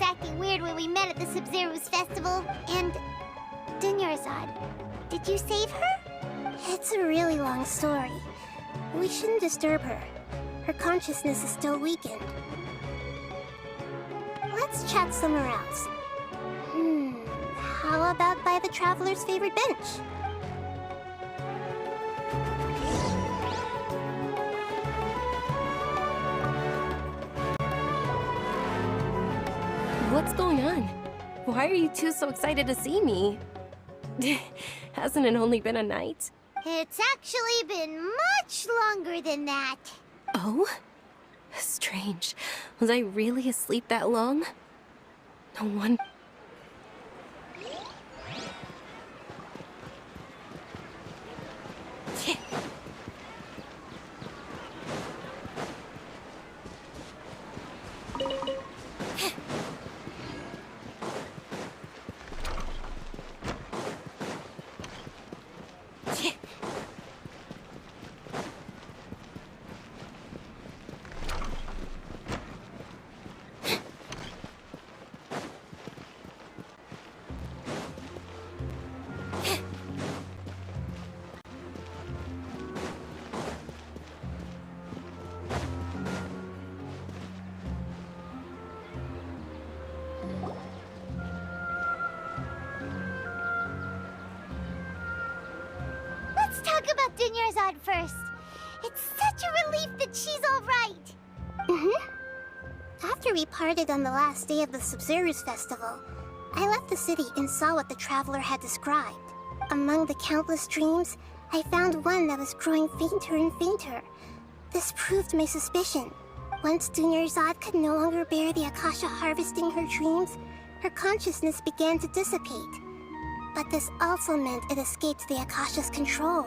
acting weird when we met at the Sub-Zero's festival. And... Dunyarzad, did you save her? It's a really long story. We shouldn't disturb her. Her consciousness is still weakened. Let's chat somewhere else. How about by the Traveler's favorite bench? What's going on? Why are you two so excited to see me? Hasn't it only been a night? It's actually been much longer than that. Oh? Strange. Was I really asleep that long? No one... Let's talk about Dunyarzad first. It's such a relief that she's all right. After we parted on the last day of the Sub-Zero's festival, I left the city and saw what the Traveler had described. Among the countless dreams, I found one that was growing fainter and fainter. This proved my suspicion. Once Dunyarzad could no longer bear the Akasha harvesting her dreams, her consciousness began to dissipate. But this also meant it escaped the Akasha's control.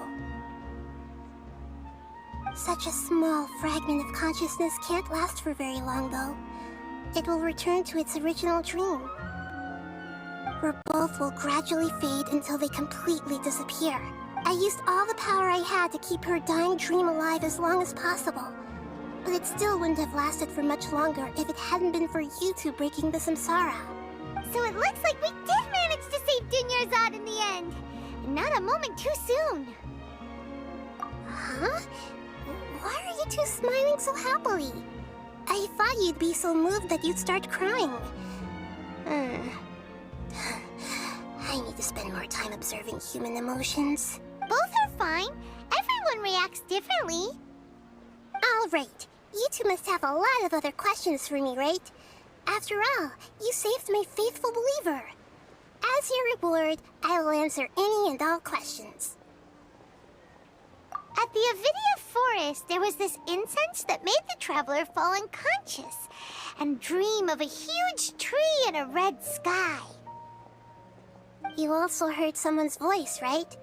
Such a small fragment of consciousness can't last for very long, though. It will return to its original dream, where both will gradually fade until they completely disappear. I used all the power I had to keep her dying dream alive as long as possible, but it still wouldn't have lasted for much longer if it hadn't been for you two breaking the samsara. So it looks like we did manage to save Dunyarzad in the end. And not a moment too soon. Huh? Why are you two smiling so happily? I thought you'd be so moved that you'd start crying. I need to spend more time observing human emotions. Both are fine. Everyone reacts differently. All right. You two must have a lot of other questions for me, right? After all, you saved my faithful believer. As your reward, I will answer any and all questions. At the Avidia forest, there was this incense that made the Traveler fall unconscious and dream of a huge tree and a red sky. You also heard someone's voice, right?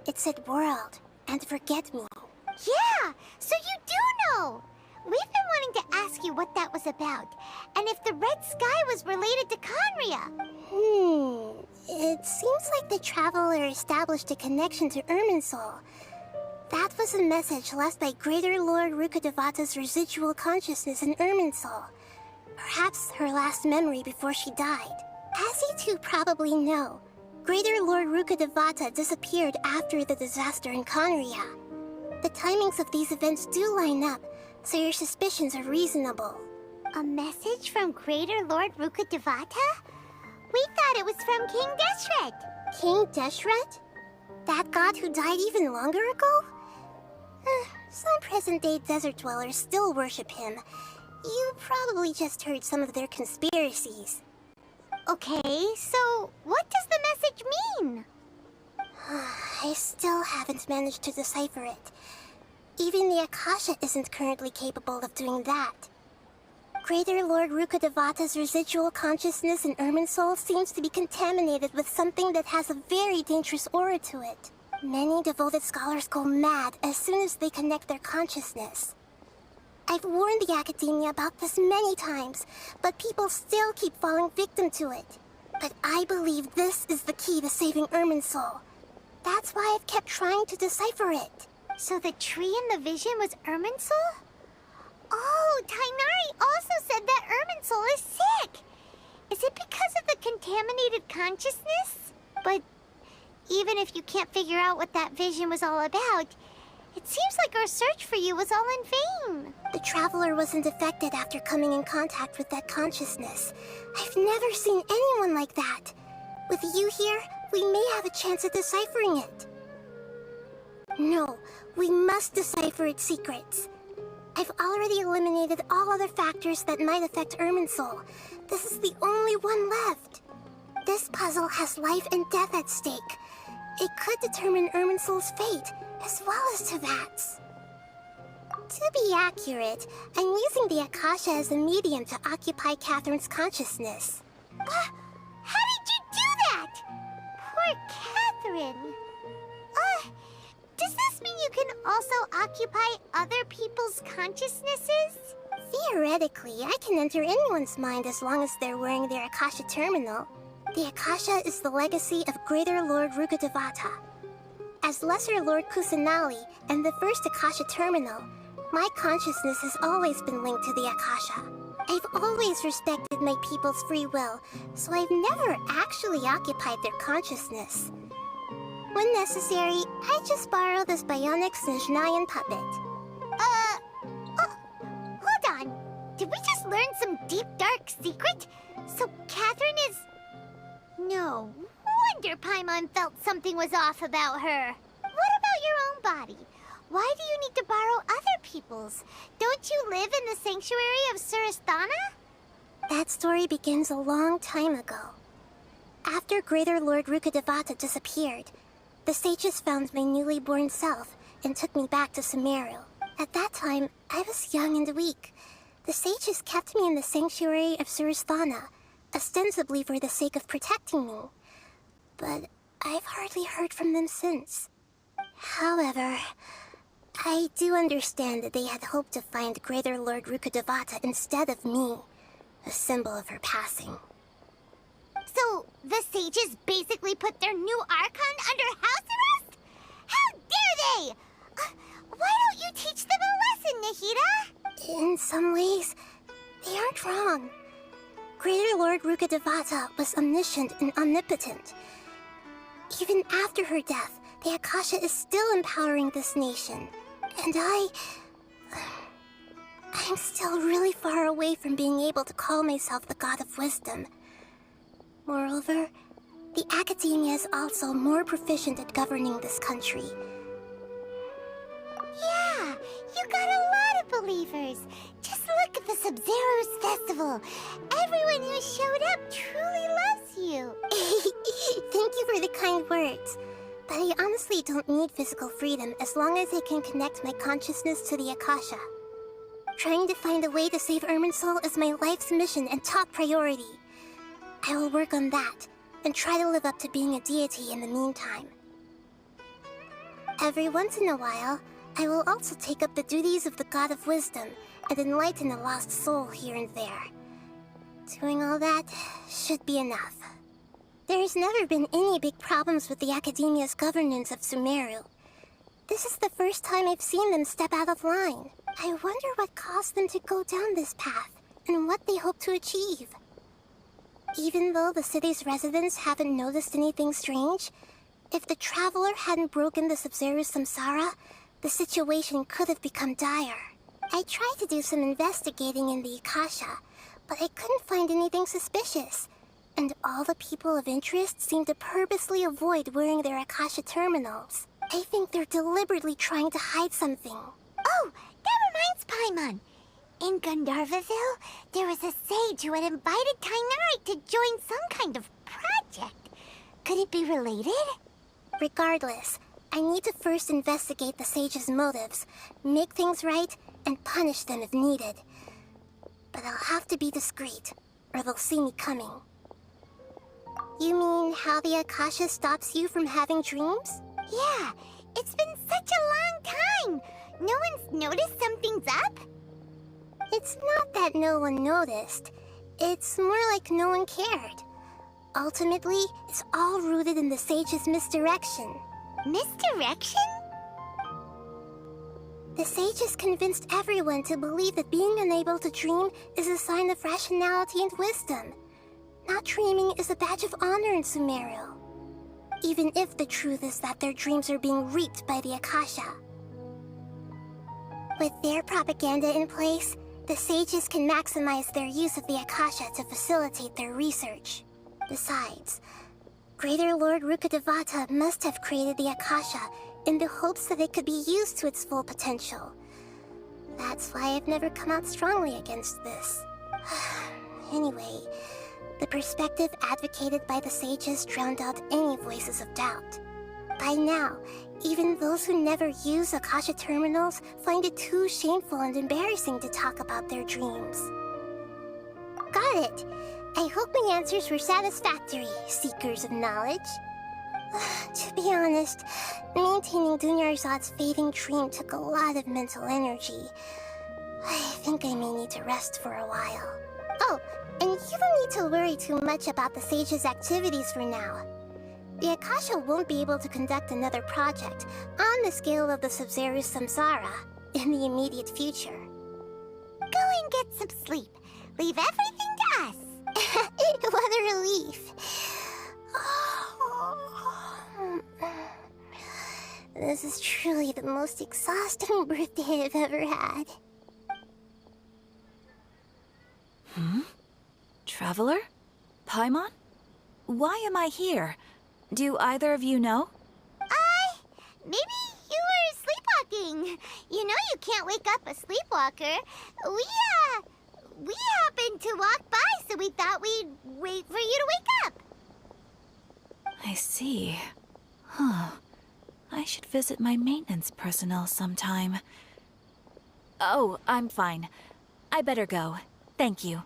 It said world and forget me. Yeah, so you do know! We've been wanting to ask you what that was about, and if the red sky was related to Khaenri'ah. It seems like the Traveler established a connection to Irminsul. That was a message left by Greater Lord Rukkhadevata's residual consciousness in Irminsul. Perhaps her last memory before she died. As you two probably know, Greater Lord Rukkhadevata disappeared after the disaster in Khaenri'ah. The timings of these events do line up, so your suspicions are reasonable. A message from Greater Lord Rukkhadevata? We thought it was from King Deshret. King Deshret? That god who died even longer ago? Some present-day desert dwellers still worship him. You probably just heard some of their conspiracies. Okay, so what does the message mean? I still haven't managed to decipher it. Even the Akasha isn't currently capable of doing that. Greater Lord Rukkhadevata's residual consciousness in Irminsul seems to be contaminated with something that has a very dangerous aura to it. Many devoted scholars go mad as soon as they connect their consciousness. I've warned the Academia about this many times, but people still keep falling victim to it. But I believe this is the key to saving Irminsul. That's why I've kept trying to decipher it. So the tree in the vision was Irminsul? Oh, Tighnari also said that Irminsul is sick. Is it because of the contaminated consciousness? But even if you can't figure out what that vision was all about, it seems like our search for you was all in vain. The Traveler wasn't affected after coming in contact with that consciousness. I've never seen anyone like that. With you here, we may have a chance at deciphering it. No, we must decipher its secrets. I've already eliminated all other factors that might affect Irminsul. This is the only one left. This puzzle has life and death at stake. It could determine Irminsul's fate, as well as Tevat's. To be accurate, I'm using the Akasha as a medium to occupy Catherine's consciousness. How did you do that? Poor Catherine. Does this mean you can also occupy other people's consciousnesses? Theoretically, I can enter anyone's mind as long as they're wearing their Akasha terminal. The Akasha is the legacy of Greater Lord Rukkhadevata. As Lesser Lord Kusanali and the first Akasha terminal, my consciousness has always been linked to the Akasha. I've always respected my people's free will, so I've never actually occupied their consciousness. When necessary, I just borrow this bionic Snezhnayan puppet. Hold on. Did we just learn some deep, dark secret? So Catherine is... No wonder Paimon felt something was off about her. What about your own body? Why do you need to borrow other people's? Don't you live in the sanctuary of Surasthana? That story begins a long time ago. After Greater Lord Rukkhadevata disappeared, the sages found my newly born self and took me back to Sumeru. At that time, I was young and weak. The sages kept me in the sanctuary of Surasthana, ostensibly for the sake of protecting me. But I've hardly heard from them since. However, I do understand that they had hoped to find Greater Lord Rukkhadevata instead of me, a symbol of her passing. So, the sages basically put their new Archon under house arrest? How dare they! Why don't you teach them a lesson, Nahida? In some ways, they aren't wrong. Greater Lord Rukkhadevata was omniscient and omnipotent. Even after her death, the Akasha is still empowering this nation. And I'm still really far away from being able to call myself the God of Wisdom. Moreover, the Academia is also more proficient at governing this country. Yeah, you got a lot of believers. Just look at the Sub-Zero's festival. Everyone who showed up truly loves you. Thank you for the kind words. But I honestly don't need physical freedom as long as I can connect my consciousness to the Akasha. Trying to find a way to save Irminsul is my life's mission and top priority. I will work on that, and try to live up to being a deity in the meantime. Every once in a while, I will also take up the duties of the God of Wisdom and enlighten a lost soul here and there. Doing all that should be enough. There has never been any big problems with the Academia's governance of Sumeru. This is the first time I've seen them step out of line. I wonder what caused them to go down this path, and what they hope to achieve. Even though the city's residents haven't noticed anything strange, if the Traveler hadn't broken the Sub-Zero samsara, the situation could have become dire. I tried to do some investigating in the Akasha, but I couldn't find anything suspicious. And all the people of interest seem to purposely avoid wearing their Akasha terminals. I think they're deliberately trying to hide something. Oh, that reminds Paimon. In Gandharvaville, there was a sage who had invited Tainari to join some kind of project. Could it be related? Regardless, I need to first investigate the sage's motives, make things right, and punish them if needed. But I'll have to be discreet, or they'll see me coming. You mean how the Akasha stops you from having dreams? Yeah, it's been such a long time. No one's noticed something's up? It's not that no one noticed. It's more like no one cared. Ultimately, it's all rooted in the sage's misdirection. Misdirection? The sages convinced everyone to believe that being unable to dream is a sign of rationality and wisdom. Not dreaming is a badge of honor in Sumeru. Even if the truth is that their dreams are being reaped by the Akasha. With their propaganda in place, the sages can maximize their use of the Akasha to facilitate their research. Besides, Greater Lord Rukkhadevata must have created the Akasha in the hopes that it could be used to its full potential. That's why I've never come out strongly against this. Anyway, the perspective advocated by the sages drowned out any voices of doubt. By now, even those who never use Akasha terminals find it too shameful and embarrassing to talk about their dreams. Got it! I hope my answers were satisfactory, seekers of knowledge. To be honest, maintaining Dunyarzad's fading dream took a lot of mental energy. I think I may need to rest for a while. Oh, and you don't need to worry too much about the sage's activities for now. The Akasha won't be able to conduct another project on the scale of the Sub-Zero Samsara in the immediate future. Go and get some sleep. Leave everything to us. What a relief. This is truly the most exhausting birthday I've ever had. Traveler? Paimon? Why am I here? Do either of you know? Maybe you were sleepwalking. You know you can't wake up a sleepwalker. We happened to walk by, so we thought we'd wait for you to wake up. I see. Huh. I should visit my maintenance personnel sometime. Oh, I'm fine. I better go. Thank you.